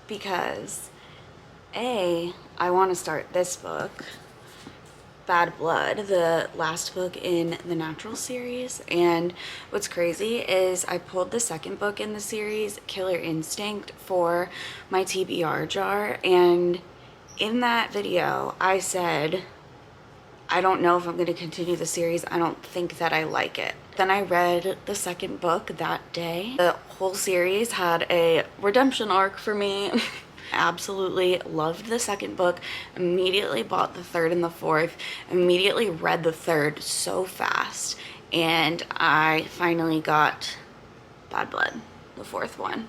because I want to start this book, Bad Blood, the last book in the Natural series. And what's crazy is I pulled the second book in the series, Killer Instinct, for my TBR jar, and in that video I said I don't know if I'm going to continue the series. I don't think that I like it. Then I read the second book that day. The whole series had a redemption arc for me. Absolutely loved the second book, immediately bought the third and the fourth, immediately read the third so fast, and I finally got Bad Blood, the fourth one.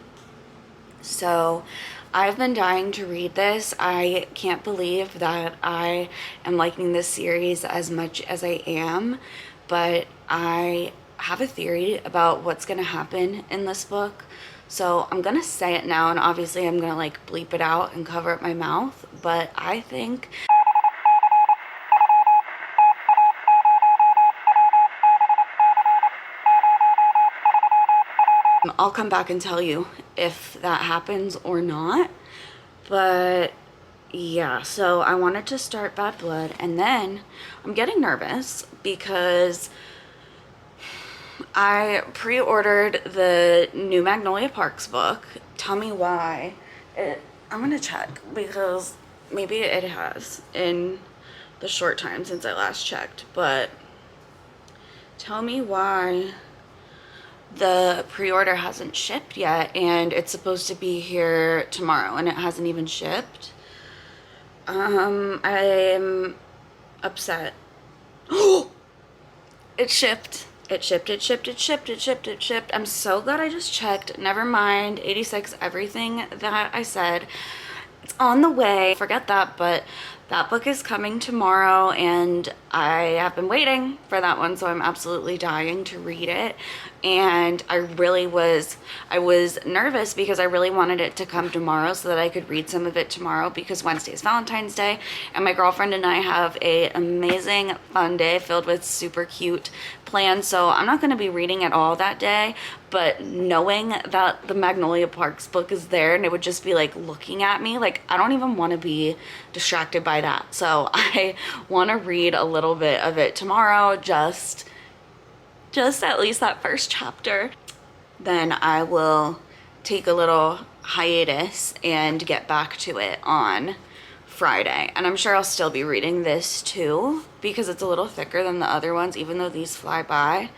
So I've been dying to read this. I can't believe that I am liking this series as much as I am, but I have a theory about what's going to happen in this book. So I'm going to say it now, and obviously I'm going to like bleep it out and cover up my mouth, but I think I'll come back and tell you if that happens or not. But yeah, so I wanted to start Bad Blood, and then I'm getting nervous because I pre-ordered the new Magnolia Parks book. Tell me why. I'm gonna check, because maybe it has in the short time since I last checked, but tell me why the pre-order hasn't shipped yet, and it's supposed to be here tomorrow and it hasn't even shipped. I'm upset. Oh, it shipped. It shipped. I'm so glad I just checked. Never mind 86, everything that I said. It's on the way. Forget that, but that book is coming tomorrow, and I have been waiting for that one, so I'm absolutely dying to read it. And I was nervous because I really wanted it to come tomorrow so that I could read some of it tomorrow, because Wednesday is Valentine's Day, and my girlfriend and I have a amazing fun day filled with super cute plans. So I'm not going to be reading at all that day, but knowing that the Magnolia Parks book is there and it would just be like looking at me, like I don't even want to be distracted by that. So I want to read a little bit of it tomorrow, just at least that first chapter. Then I will take a little hiatus and get back to it on Friday. And I'm sure I'll still be reading this too, because it's a little thicker than the other ones, even though these fly by.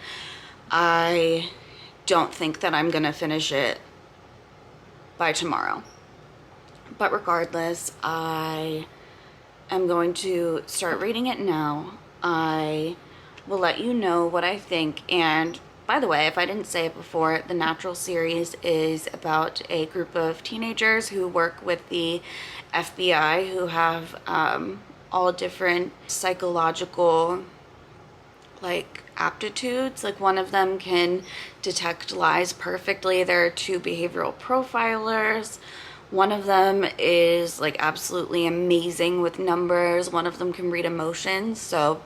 I don't think that I'm gonna finish it by tomorrow. But regardless, I am going to start reading it now. I will let you know what I think. And by the way, if I didn't say it before, the Natural series is about a group of teenagers who work with the FBI, who have all different psychological like aptitudes. Like one of them can detect lies perfectly. There are two behavioral profilers. One of them is like absolutely amazing with numbers. One of them can read emotions. So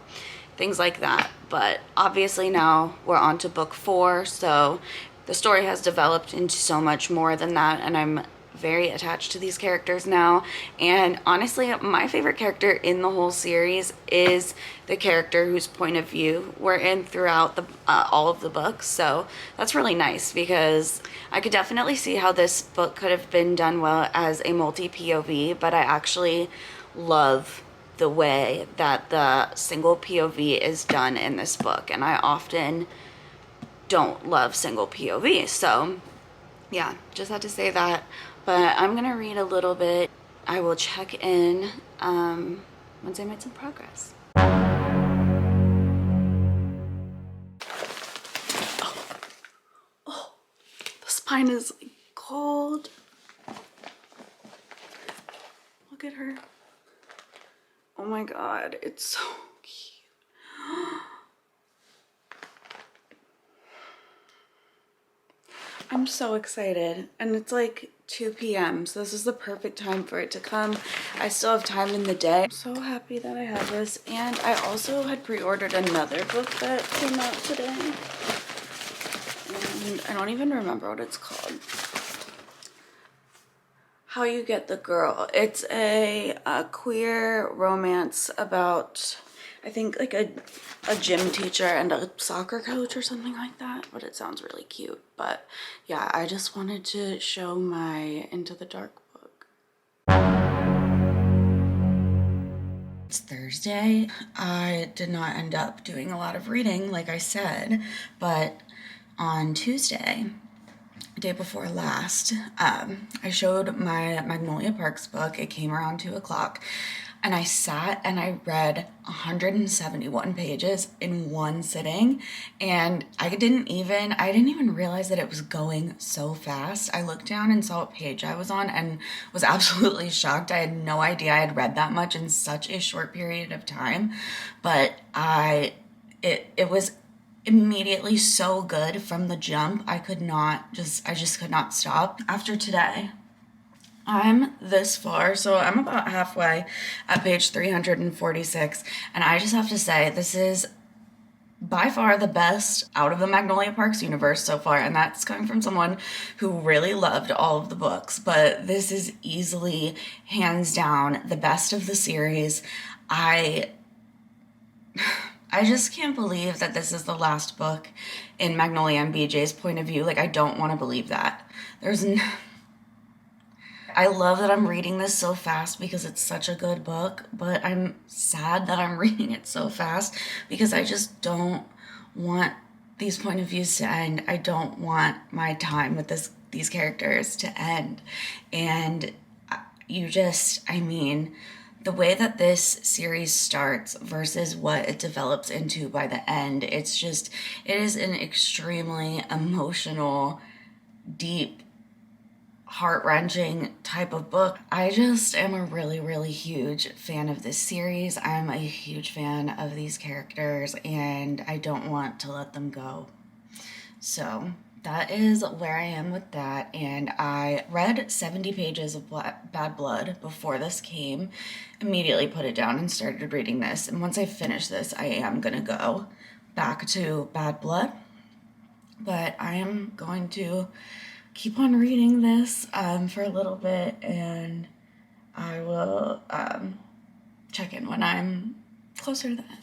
things like that. But obviously now we're on to book 4, so the story has developed into so much more than that, and I'm very attached to these characters now. And honestly, my favorite character in the whole series is the character whose point of view we're in throughout the all of the books. So that's really nice, because I could definitely see how this book could have been done well as a multi-POV, but I actually love the way that the single POV is done in this book, and I often don't love single POV. So yeah, just had to say that. But I'm gonna read a little bit. I will check in once I made some progress. Oh, the spine is like cold. Look at her. Oh my god, it's so cute. I'm so excited, and it's like 2 p.m. so this is the perfect time for it to come. I still have time in the day. I'm so happy that I have this, and I also had pre-ordered another book that came out today, and I don't even remember what it's called. How You Get the Girl. It's a queer romance about, I think, like a gym teacher and a soccer coach or something like that, but it sounds really cute. But yeah, I just wanted to show my Into the Dark book. It's Thursday. I did not end up doing a lot of reading, like I said, but on Tuesday, day before last, I showed my Magnolia Parks book. It came around 2 o'clock, and I sat and I read 171 pages in one sitting, and I didn't even realize that it was going so fast. I looked down and saw what page I was on and was absolutely shocked. I had no idea I had read that much in such a short period of time, but it was immediately so good from the jump. I just could not stop. After today, I'm this far, so I'm about halfway at page 346, and I just have to say, this is by far the best out of the Magnolia Parks universe so far, and that's coming from someone who really loved all of the books, but this is easily, hands down, the best of the series. I just can't believe that this is the last book in Magnolia and BJ's point of view. Like, I don't want to believe that. I love that I'm reading this so fast because it's such a good book, but I'm sad that I'm reading it so fast because I just don't want these point of views to end. I don't want my time with these characters to end. And the way that this series starts versus what it develops into by the end, it is an extremely emotional, deep, heart-wrenching type of book. I just am a really, really huge fan of this series. I'm a huge fan of these characters, and I don't want to let them go. So that is where I am with that, and I read 70 pages of Bad Blood before this came, immediately put it down and started reading this, and once I finish this, I am gonna go back to Bad Blood, but I am going to keep on reading this for a little bit, and I will check in when I'm closer to the end.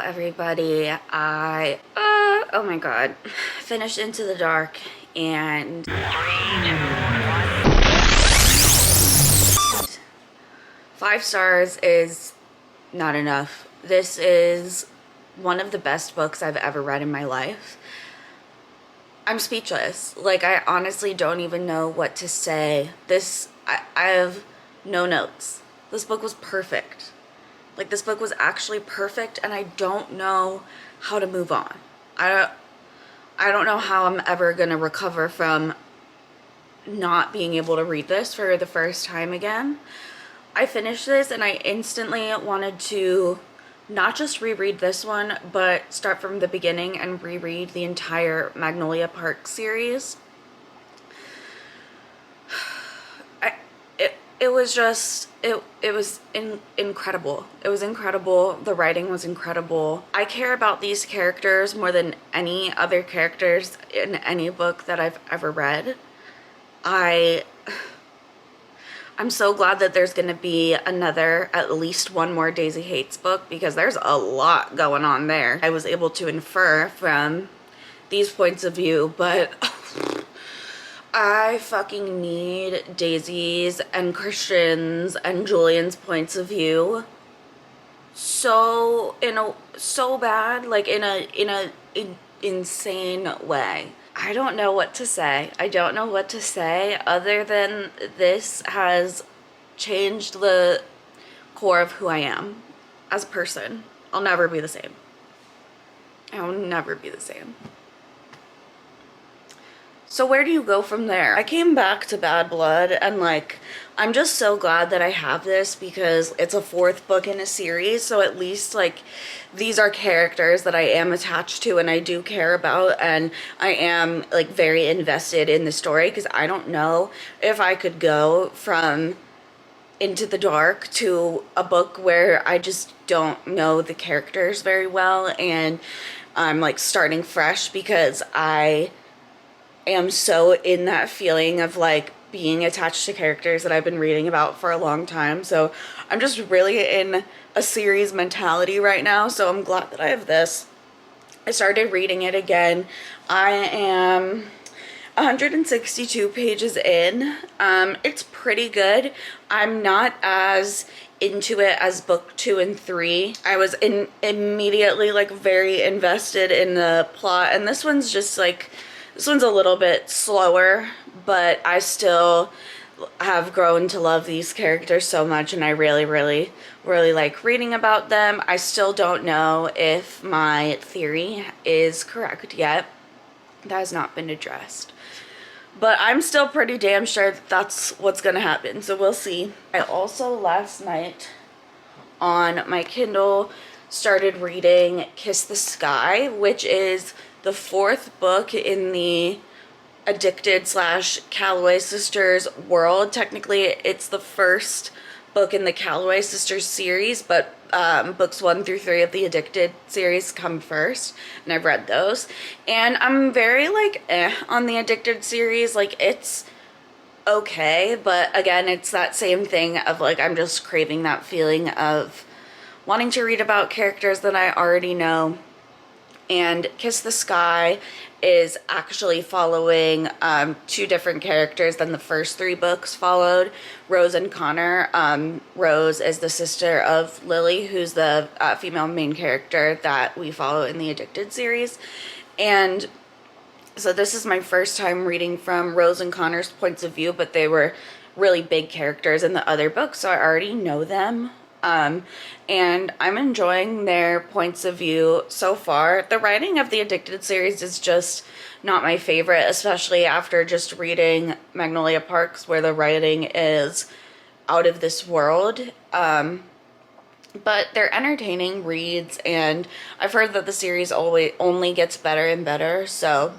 Everybody, oh my god, finished Into the Dark, and 5 stars is not enough. This is one of the best books I've ever read in my life. I'm speechless. Like, I honestly don't even know what to say. I have no notes. This book was perfect. Like, this book was actually perfect, and I don't know how to move on. I don't know how I'm ever gonna recover from not being able to read this for the first time again. I finished this and I instantly wanted to not just reread this one, but start from the beginning and reread the entire Magnolia Park series. It was just, it was incredible. It was incredible. The writing was incredible. I care about these characters more than any other characters in any book that I've ever read. I'm so glad that there's going to be at least one more Daisy Hates book, because there's a lot going on there. I was able to infer from these points of view, but I fucking need Daisy's and Christian's and Julian's points of view so bad, like in a insane way. I don't know what to say. I don't know what to say other than this has changed the core of who I am as a person. I'll never be the same. I'll never be the same. So where do you go from there? I came back to Bad Blood and like, I'm just so glad that I have this because it's a 4th book in a series. So at least like these are characters that I am attached to and I do care about, and I am like very invested in the story, because I don't know if I could go from Into the Dark to a book where I just don't know the characters very well and I'm like starting fresh, because I am so in that feeling of like being attached to characters that I've been reading about for a long time. So I'm just really in a series mentality right now, so I'm glad that I have this. I started reading it again. I am 162 pages in. It's pretty good. I'm not as into it as book 2 and 3. I was immediately like very invested in the plot, and this one's just like, this one's a little bit slower, but I still have grown to love these characters so much, and I really, really, really like reading about them. I still don't know if my theory is correct yet. That has not been addressed. But I'm still pretty damn sure that that's what's gonna happen, so we'll see. I also last night on my Kindle started reading Kiss the Sky, which is the 4th book in the Addicted / Calloway Sisters world. Technically, it's the 1st book in the Calloway Sisters series, but books 1 through 3 of the Addicted series come first, and I've read those. And I'm very like on the Addicted series. Like, it's okay, but again, it's that same thing of like, I'm just craving that feeling of wanting to read about characters that I already know. And Kiss the Sky is actually following 2 different characters than the first 3 books followed, Rose and Connor. Rose is the sister of Lily, who's the female main character that we follow in the Addicted series. And so this is my first time reading from Rose and Connor's points of view, but they were really big characters in the other books, so I already know them. And I'm enjoying their points of view so far. The writing of the Addicted series is just not my favorite, especially after just reading Magnolia Parks, where the writing is out of this world. But they're entertaining reads, and I've heard that the series only gets better and better, so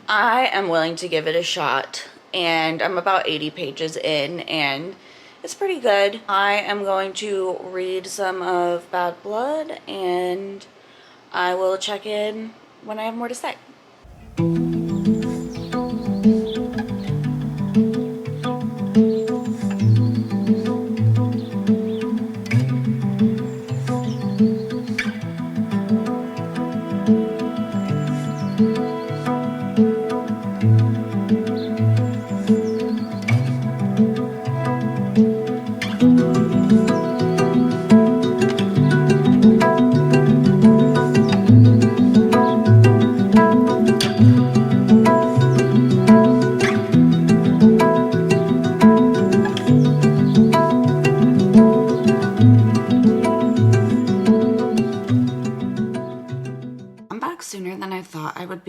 I am willing to give it a shot. And I'm about 80 pages in, and it's pretty good. I am going to read some of Bad Blood, and I will check in when I have more to say.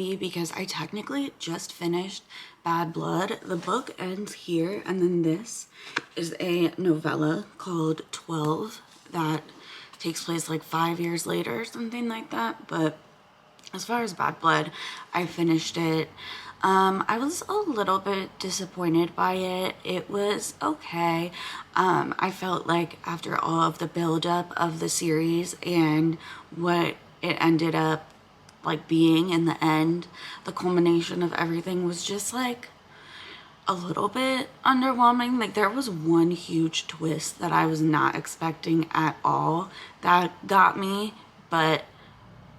happy because I technically just finished Bad Blood. The book ends here, and then this is a novella called 12 that takes place like 5 years later or something like that. But as far as Bad Blood, I finished it. I was a little bit disappointed by it. It was okay. I felt like after all of the buildup of the series and what it ended up like being in the end, the culmination of everything was just like a little bit underwhelming. Like there was one huge twist that I was not expecting at all that got me, but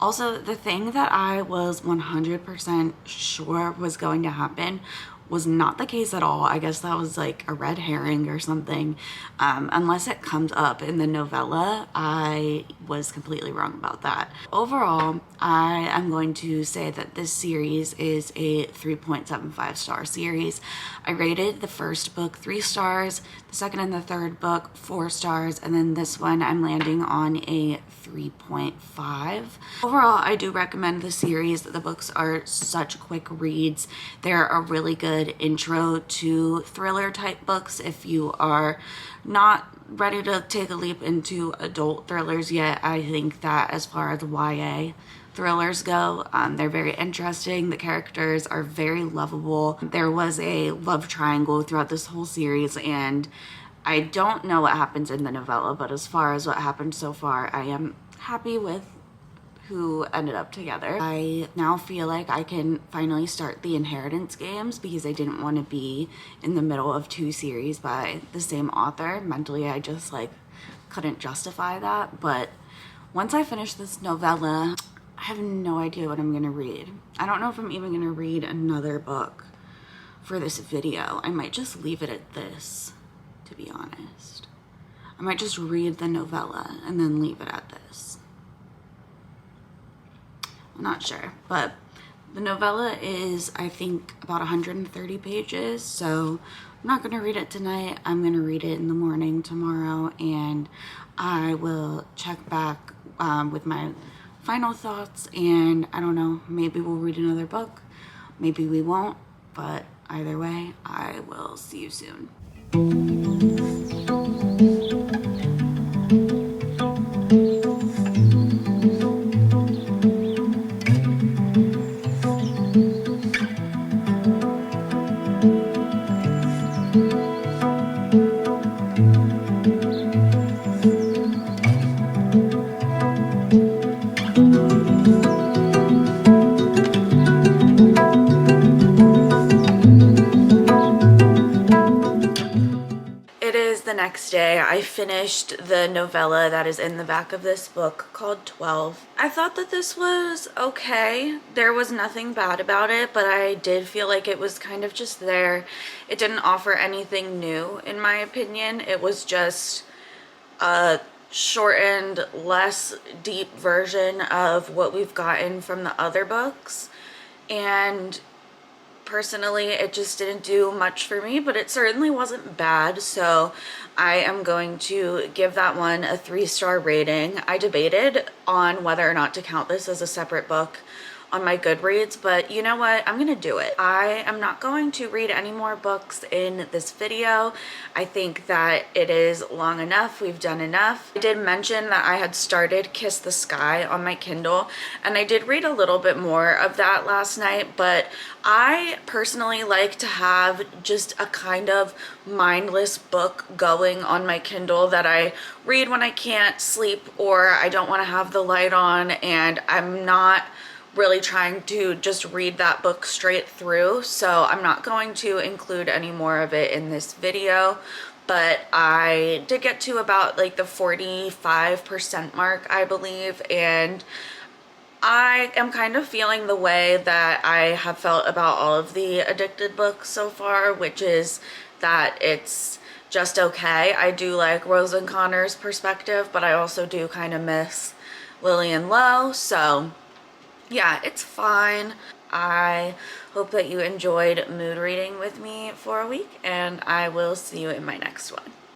also the thing that I was 100% sure was going to happen was not the case at all. I guess that was like a red herring or something. Unless it comes up in the novella, I was completely wrong about that. Overall, I am going to say that this series is a 3.75 star series. I rated the first book 3 stars, the second and the third book 4 stars, and then this one I'm landing on a 3.5. Overall, I do recommend the series. The books are such quick reads. They're a really good intro to thriller type books if you are not ready to take a leap into adult thrillers yet. I think that as far as YA thrillers go, they're very interesting. The characters are very lovable. There was a love triangle throughout this whole series, and I don't know what happens in the novella, but as far as what happened so far, I am happy with who ended up together. I now feel like I can finally start the inheritance games because I didn't want to be in the middle of 2 series by the same author. Mentally, I just like couldn't justify that. But once I finish this novella, I have no idea what I'm gonna read. I don't know if I'm even gonna read another book for this video. I might just leave it at this, to be honest. I might just read the novella and then leave it at this. I'm not sure, but the novella is, I think, about 130 pages, so I'm not going to read it tonight. I'm going to read it in the morning tomorrow, and I will check back with my final thoughts, and I don't know, maybe we'll read another book, maybe we won't, but either way, I will see you soon. The next day, I finished the novella that is in the back of this book called 12. I thought that this was okay. There was nothing bad about it, but I did feel like it was kind of just there. It didn't offer anything new, in my opinion. It was just a shortened, less deep version of what we've gotten from the other books. And personally, it just didn't do much for me, but it certainly wasn't bad, so I am going to give that one a 3-star rating. I debated on whether or not to count this as a separate book on my Goodreads, but you know what? I'm gonna do it. I am not going to read any more books in this video. I think that it is long enough. We've done enough. I did mention that I had started Kiss the Sky on my Kindle, and I did read a little bit more of that last night, but I personally like to have just a kind of mindless book going on my Kindle that I read when I can't sleep or I don't want to have the light on, and I'm not really trying to just read that book straight through, so I'm not going to include any more of it in this video. But I did get to about like the 45% mark, I believe, and I am kind of feeling the way that I have felt about all of the Addicted books so far, which is that it's just okay. I do like Rose and Connor's perspective, but I also do kind of miss Lillian Lowe, so yeah, it's fine. I hope that you enjoyed mood reading with me for a week, and I will see you in my next one.